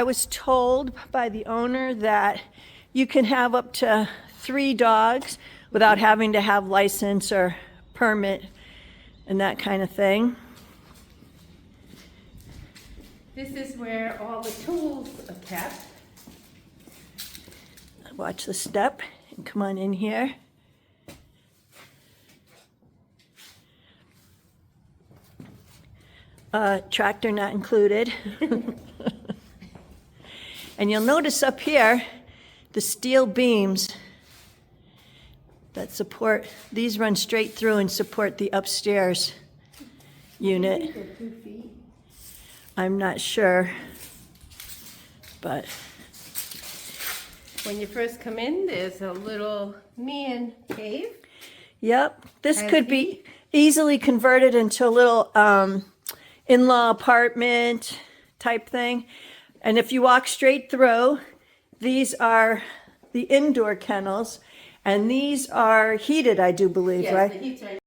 I was told by the owner that you can have up to 3 dogs without having to have license or permit and that kind of thing. This is where all the tools are kept. Watch the step and come on in here. Tractor not included. And you'll notice up here, the steel beams that support, these run straight through and support the upstairs unit. They're 2 feet. I'm not sure, but When you first come in, there's a little man cave. yep, this Has could be easily converted into a little in-law apartment type thing. And if you walk straight through, these are the indoor kennels, and these are heated, I do believe, Yes, right? the heat's right